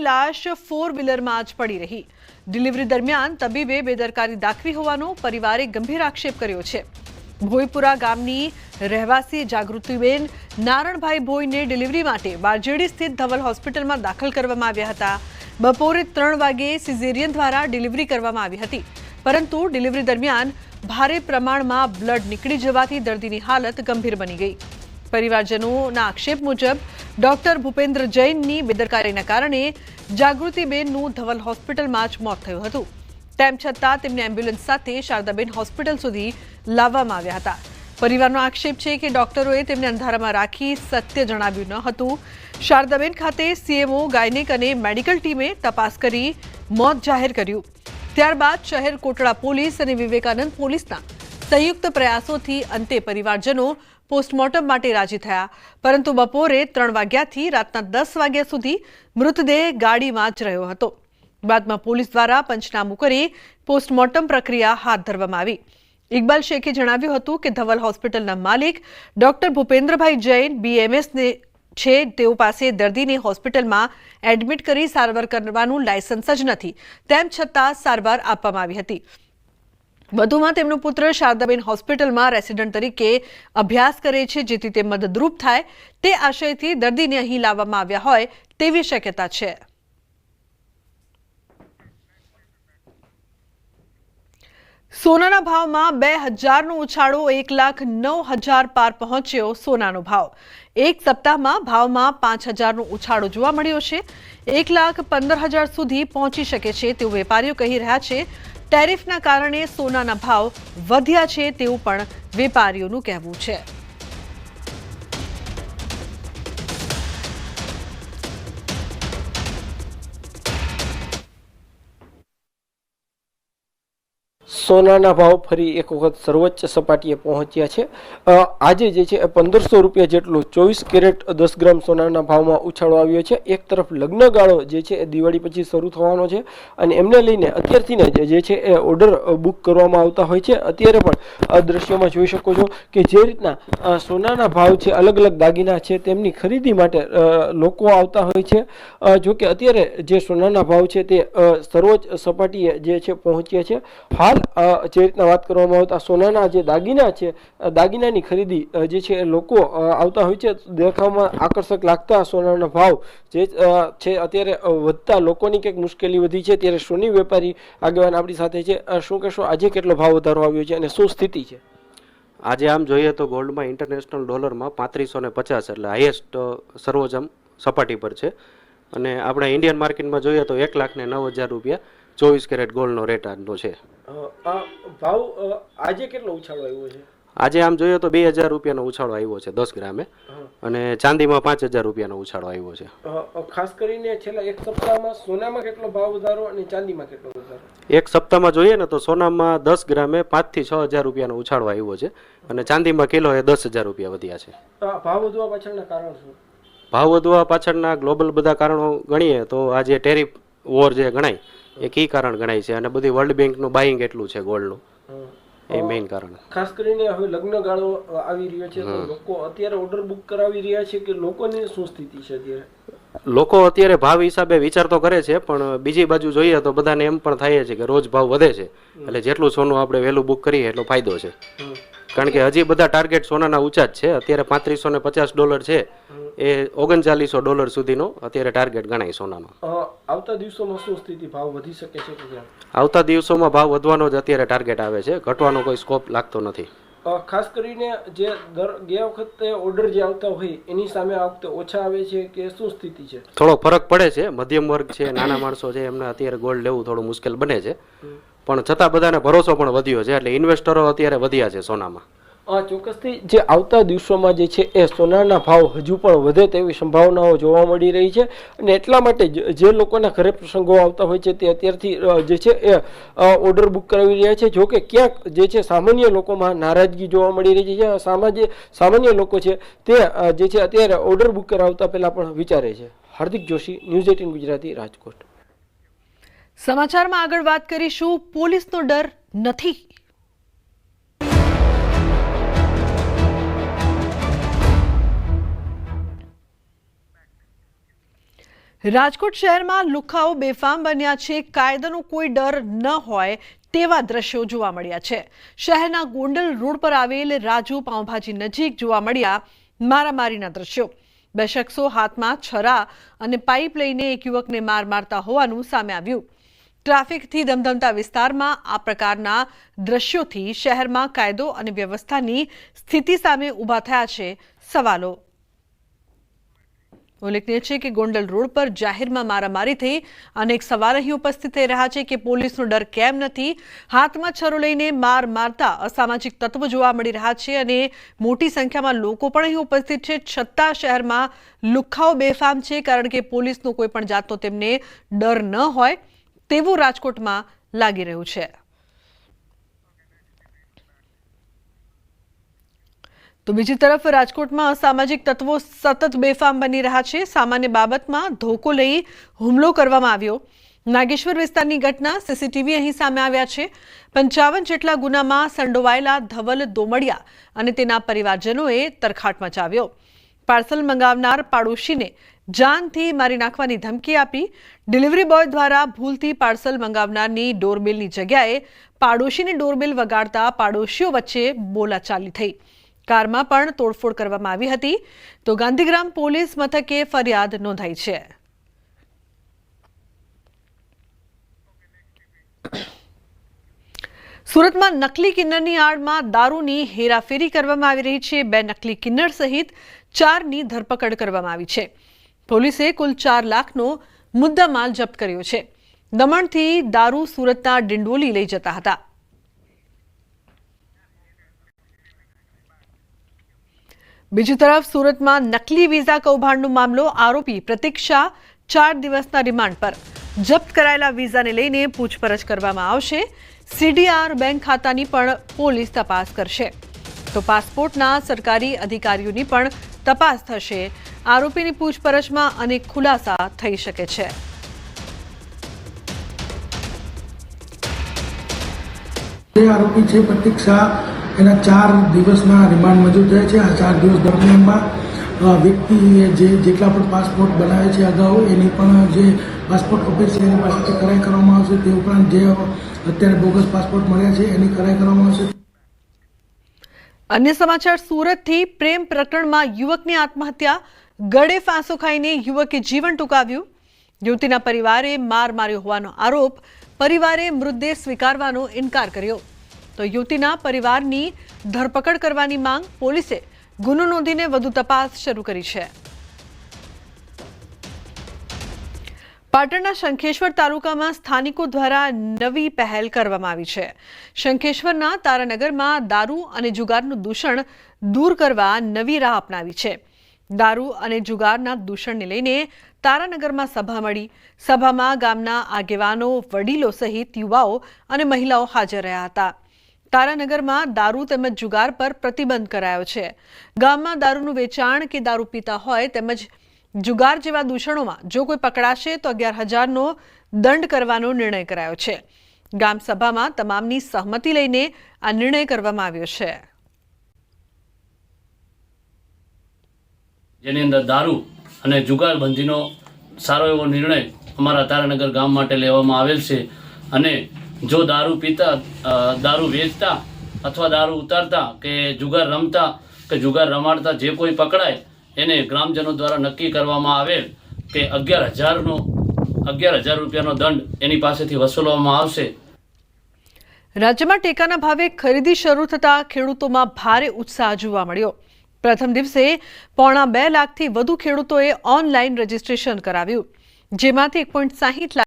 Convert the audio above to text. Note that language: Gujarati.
લાશ 4 વ્હીલરમાં જ પડી રહી। ડિલિવરી દરમિયાન તબીબે બેદરકારી દાખવી હોવાનો પરિવારે ગંભીર આક્ષેપ કર્યો છે। ભોયપુરા ગામની રહેવાસી જાગૃતિબેન નારણભાઈ ભોઈને ડિલિવરી માટે વાજેડી સ્થિત ધવલ હોસ્પિટલમાં દાખલ કરવામાં આવ્યા હતા। બપોરે 3 વાગે સિઝેરિયન દ્વારા ડિલિવરી કરવામાં આવી હતી, પરંતુ ડિલિવરી દરમિયાન ભારે પ્રમાણમાં બ્લડ નીકળી જવાથી દર્દીની હાલત ગંભીર બની ગઈ। પરિવારજનોના આક્ષેપ મુજબ ડોક્ટર ભૂપેન્દ્ર જૈનની બેદરકારીના કારણે જાગૃતિબેનનું ધવલ હોસ્પિટલમાં જ મોત થયું હતું। તેમ છતાં તેમને એમ્બ્યુલન્સ સાથે શારદાબેન હોસ્પિટલ સુધી લાવવામાં આવ્યા હતા। પરિવારનો આક્ષેપ છે કે ડોક્ટરોએ તેમને અંધારામાં રાખી સત્ય જણાવ્યું ન હતું। શારદાબેન ખાતે સીએમઓ, ગાયનેક અને મેડિકલ ટીમે તપાસ કરી મોત જાહેર કર્યું। ત્યારબાદ શહેર કોટડા પોલીસ અને વિવેકાનંદ પોલીસના સંયુક્ત પ્રયાસોથી અંતે પરિવારજનો પોસ્ટમોર્ટમ માટે રાજી થયા, પરંતુ બપોરે 3 વાગ્યાથી રાતના 10 વાગ્યા સુધી મૃતદેહ ગાડીમાં જ રહ્યો હતો। બાદમાં પોલીસ દ્વારા પંચનામું કરી પોસ્ટમોર્ટમ પ્રક્રિયા હાથ ધરવામાં આવી। ઇકબાલ શેખે જણાવ્યું હતું કે ધવલ હોસ્પિટલના માલિક ડોક્ટર ભૂપેન્દ્રભાઈ જૈન બીએમએસને છે, તેઓ પાસે દર્દીને હોસ્પિટલમાં એડમિટ કરી સારવાર કરવાનું લાયસન્સ જ નથી, તેમ છતાં સારવાર આપવામાં આવી હતી। વધુમાં તેમનો પુત્ર શારદાબેન હોસ્પિટલમાં રેસિડન્ટ તરીકે અભ્યાસ કરે છે, જેથી તે મદદરૂપ થાય તે આશયથી દર્દીને અહીં લાવવામાં આવ્યા હોય તેવી શક્યતા છે। સોનાના ભાવમાં 2000નો ઉછાળો 1,09,000 પાર પહોંચ્યો। સોનાનો ભાવ એક સપ્તાહમાં ભાવમાં 5000નો ઉછાળો જોવા મળ્યો છે। 1,15,000 સુધી પહોંચી શકે છે તેવું વેપારીઓ કહી રહ્યા છે। ટેરિફના કારણે સોનાના ભાવ વધ્યા છે તેવું પણ વેપારીઓનું કહેવું છે। સોનાના ભાવ ફરી એક વખત સર્વોચ્ચ સપાટીએ પહોંચ્યા છે। આજે જે છે 1500 રૂપિયા જેટલું 24 કેરેટ 10 ગ્રામ સોનાના ભાવમાં ઉછાળો આવ્યો છે। એક તરફ લગ્નગાળો જે છે એ દિવાળી પછી શરૂ થવાનો છે અને એમને લઈને અત્યારથી જે છે એ ઓર્ડર બુક કરવામાં આવતા હોય છે। અત્યારે પણ દ્રશ્યોમાં જોઈ શકો છો કે જે રીતના સોનાના ભાવ છે, અલગ અલગ દાગીના છે, તેમની ખરીદી માટે લોકો આવતા હોય છે। જો કે અત્યારે જે સોનાના ભાવ છે તે સર્વોચ્ચ સપાટીએ જે છે પહોંચ્યા છે। હાલ જે રીતના વાત કરવામાં આવતા સોનાના જે દાગીના છે, દાગીનાની ખરીદી જે છે લોકો આવતા હોય છે। દેખાવમાં આકર્ષક લાગતા સોનાના ભાવ જે છે અત્યારે વધતા લોકોની કંઈક મુશ્કેલી વધી છે। ત્યારે સોની વેપારી આગેવાન આપણી સાથે છે। શું કહેશો, આજે કેટલો ભાવ વધારો આવ્યો છે અને શું સ્થિતિ છે? આજે આમ જોઈએ તો ગોલ્ડમાં ઇન્ટરનેશનલ ડોલરમાં 3550 એટલે હાઈએસ્ટ સર્વોચ્ચ સપાટી પર છે અને આપણે ઇન્ડિયન માર્કેટમાં જોઈએ તો 1,09,000 રૂપિયા 24 કેરેટ ગોલ્ડનો રેટ આજનો છે। આ ભાવ આજે કેટલો ઉછાળો આવ્યો છે? આજે આમ જોઈએ તો 2000 રૂપિયાનો ઉછાળો આવ્યો છે 10 ગ્રામે અને ચાંદીમાં 5000 રૂપિયાનો ઉછાળો આવ્યો છે। ખાસ કરીને છેલ્લા એક સપ્તાહમાં સોનામાં કેટલો ભાવ વધારો અને ચાંદીમાં કેટલો વધારો? એક સપ્તાહમાં જોઈએ ને તો સોનામાં 10 ગ્રામે 5 થી 6000 રૂપિયાનો ઉછાળો આવ્યો છે અને ચાંદીમાં કિલોએ 10,000 રૂપિયા વધ્યા છે। ભાવ વધવા પાછળના કારણ શું? ભાવ વધવા પાછળના ગ્લોબલ બધા કારણો ગણીએ તો આજે ટેરિફ વોર જે ગણાય એ કી કારણ ગણાય છે અને બધી વર્લ્ડ બેંકનું બાઇંગ એટલું છે ગોલ્ડનું, એ મેઇન કારણ। ખાસ કરીને હવે લગ્નગાળો આવી રહ્યો છે તો લોકો અત્યારે ઓર્ડર બુક કરાવી રહ્યા છે કે લોકોની શું સ્થિતિ છે અત્યારે? લોકો અત્યારે ભાવ હિસાબે વિચાર તો કરે છે, પણ બીજી બાજુ જોઈએ તો બધાને એમ પણ થાય છે કે રોજ ભાવ વધે છે, એટલે જેટલું સોનું આપણે વહેલું બુક કરીએ એટલો ફાયદો છે। કારણ કે હજી બધા ટાર્ગેટ સોનાના ઊંચા જ છે। અત્યારે $3550 છે, એ $3900 સુધીનો અત્યારે ટાર્ગેટ ગણાય સોનાનો। આવતા દિવસોમાં શું સ્થિતિ, ભાવ વધી શકે છે કે? આવતા દિવસોમાં ભાવ વધવાનો જ અત્યારે ટાર્ગેટ આવે છે, ઘટવાનો કોઈ સ્કોપ લાગતો નથી। ખાસ કરીને જે ગયા વખતે ઓર્ડર જે આવતા હોય એની સામે આ વખતે ઓછા આવે છે કે શું સ્થિતિ છે? થોડો ફરક પડે છે। મધ્યમ વર્ગ છે, નાના માણસો છે, એમને અત્યારે ગોલ્ડ લેવું થોડું મુશ્કેલ બને છે, પણ છતાં બધાને ભરોસો પણ વધ્યો છે, એટલે ઇન્વેસ્ટરો અત્યારે વધ્યા છે સોનામાં। ચોક્કસથી જે આવતા દિવસોમાં જે છે એ સોનાના ભાવ હજુ પણ વધે તેવી સંભાવનાઓ જોવા મળી રહી છે અને એટલા માટે જે લોકોના ઘરે પ્રસંગો આવતા હોય છે તે અત્યારથી જે છે એ ઓર્ડર બુક કરાવી રહ્યા છે। જો કે ક્યાંક જે છે સામાન્ય લોકોમાં નારાજગી જોવા મળી રહી છે। સામાન્ય લોકો છે તે જે છે અત્યારે ઓર્ડર બુક કરાવતા પહેલા પણ વિચારે છે। હાર્દિક જોશી, ન્યૂઝ 18 ગુજરાતી, રાજકોટ। સમાચારમાં આગળ વાત કરીશું, પોલીસનો ડર નથી। રાજકોટ શહેરમાં લુખ્ખાઓ બેફામ બન્યા છે. કાયદાનો કોઈ ડર ન હોય તેવા દ્રશ્યો જોવા મળ્યા છે. શહેરના ગોંડલ રોડ પર આવેલ રાજુ પાઉંભાજી નજીક જોવા મળ્યા મારામારીના દ્રશ્યો. બે શખ્સો હાથમાં છરા અને પાઇપ લઈને એક યુવકને મારતા હોવાનું સામે આવ્યું. ટ્રાફિકથી ધમધમતા વિસ્તારમાં આ પ્રકારના દ્રશ્યોથી શહેરમાં કાયદો અને વ્યવસ્થાની સ્થિતિ સામે ઊભા થયા છે સવાલો. ઉલ્લેખનીય છે કે ગોંડલ રોડ પર જાહેરમાં મારામારી થઈ. અનેક સવાલ અહીં ઉપસ્થિત થઈ રહ્યા છે કે પોલીસનો ડર કેમ નથી? હાથમાં છરો લઈને મારતા અસામાજિક તત્વો જોવા મળી રહ્યા છે અને મોટી સંખ્યામાં લોકો પણ અહીં ઉપસ્થિત છે. છતાં શહેરમાં લુખ્ખાઓ બેફામ છે કારણ કે પોલીસનો કોઈ પણ જાતનો તેમને ડર ન હોય તેવું રાજકોટમાં લાગી રહ્યું છે. તો બીજી તરફ રાજકોટમાં અસામાજિક તત્વો સતત બેફામ બની રહ્યા છે. સામાન્ય બાબતમાં ધોકો લઈ હુમલો કરવામાં આવ્યો. નાગેશ્વર વિસ્તારની ઘટના સીસીટીવી અહીં સામે આવ્યા છે. 55 જેટલા ગુનામાં સંડોવાયેલા ધવલ દોમડિયા અને તેના પરિવારજનોએ તરખાટ મચાવ્યો. પાર્સલ મંગાવનાર પાડોશીને જાનથી મારી નાખવાની ધમકી આપી. ડિલિવરી બોય દ્વારા ભૂલથી પાર્સલ મંગાવનારની ડોરબેલની જગ્યાએ પાડોશીની ડોરબેલ વગાડતા પાડોશીઓ વચ્ચે બોલાચાલી થઈ. કારમાં પણ તોડફોડ કરવામાં આવી હતી. તો ગાંધીગ્રામ પોલીસ મથકે ફરિયાદ નોંધાઈ છે. સુરતમાં નકલી કિન્નરની આડમાં દારૂની હેરાફેરી કરવામાં આવી રહી છે. 2 નકલી કિન્નર સહિત 4ની ધરપકડ કરવામાં આવી છે. પોલીસે કુલ 4 લાખનો મુદ્દામાલ જપ્ત કર્યો છે. દમણથી દારૂ સુરતના ડિંડોલી લઈ જતા હતા. બીજી તરફ સુરતમાં નકલી વિઝા કૌભાંડનો મામલો. આરોપી પ્રતીક્ષા 4 દિવસના રિમાન્ડ પર. જપ્ત કરાયેલા વિઝાને લઈને પૂછપરછ કરવામાં આવશે. CDR બેંક ખાતાની પણ પોલીસ તપાસ કરશે. તો પાસપોર્ટના સરકારી અધિકારીઓની પણ તપાસ થશે. આરોપીની પૂછપરછમાં અનેક ખુલાસા થઈ શકે છે. આરોપી છે પ્રતીક્ષા, એના 4 દિવસના રિમાન્ડ મંજૂર થયા છે. આ 4 દિવસ દરમિયાનમાં વ્યક્તિએ જેટલા પણ પાસપોર્ટ બનાવે છે અગાઉ એની પણ જે પાસપોર્ટ ઓફિસ છે એની પાસેથી કરાઈ કરવામાં આવશે. તે ઉપરાંત જે અત્યારે બોગસ પાસપોર્ટ મળ્યા છે એની કરાઈ કરવામાં આવશે. અન્ય સમાચાર સુરતથી. પ્રેમ પ્રકરણમાં યુવકની આત્મહત્યા. ગળે ફાંસો ખાઈને યુવકે જીવન ટૂંકાવ્યું. યુવતીના પરિવારે માર્યો હોવાનો આરોપ. પરિવારે મૃતદેહ સ્વીકારવાનો ઇનકાર કર્યો. તો યુવતીના પરિવારની ધરપકડ કરવાની માંગ. પોલીસે ગુનો નોંધીને વધુ તપાસ શરૂ કરી છે. પાટણના શંખેશ્વર તાલુકામાં સ્થાનિકો દ્વારા નવી પહેલ કરવામાં આવી છે. શંખેશ્વરના તારાનગરમાં દારૂ અને જુગારનું દૂષણ દૂર કરવા નવી રાહ અપનાવી છે. દારૂ અને જુગારના દૂષણને લઈને તારાનગરમાં સભા મળી. સભામાં ગામના આગેવાનો, વડીલો સહિત યુવાઓ અને મહિલાઓ હાજર રહ્યા હતા. તારાનગરમાં દારૂ તેમજ જુગાર પર પ્રતિબંધ કરાયો છે. ગામમાં દારૂનું વેચાણ કે દારૂ પીતા હોય તેમજ જુગાર જેવા દૂષણોમાં જો કોઈ પકડાશે તો 11,000નો દંડ કરવાનો નિર્ણય કરાયો છે. ગામ સભામાં તમામની સહમતિ લઈને આ નિર્ણય કરવામાં આવ્યો છે. જેની અંદર દારૂ અને જુગાર બંધીનો સારો એવો નિર્ણય અમારા તારાનગર ગામ માટે લેવામાં આવેલ છે. અને જો દારૂ પીતા, દારૂ વેચતા અથવા દારૂ ઉતારતા કે જુગાર રમતા કે જુગાર રમાડતા જે કોઈ પકડાય એને ગ્રામજનો દ્વારા નક્કી કરવામાં આવેલ કે 11,000 રૂપિયાનો દંડ એની પાસેથી વસૂલવામાં આવશે. રાજ્યમાં ટેકાના ભાવે ખરીદી શરૂ થતા ખેડૂતોમાં ભારે ઉત્સાહ જોવા મળ્યો. પ્રથમ દિવસે 2.25 લાખથી વધુ ખેડૂતોએ ઓનલાઈન રજીસ્ટ્રેશન કરાવ્યું, જેમાંથી 1.60 લાખ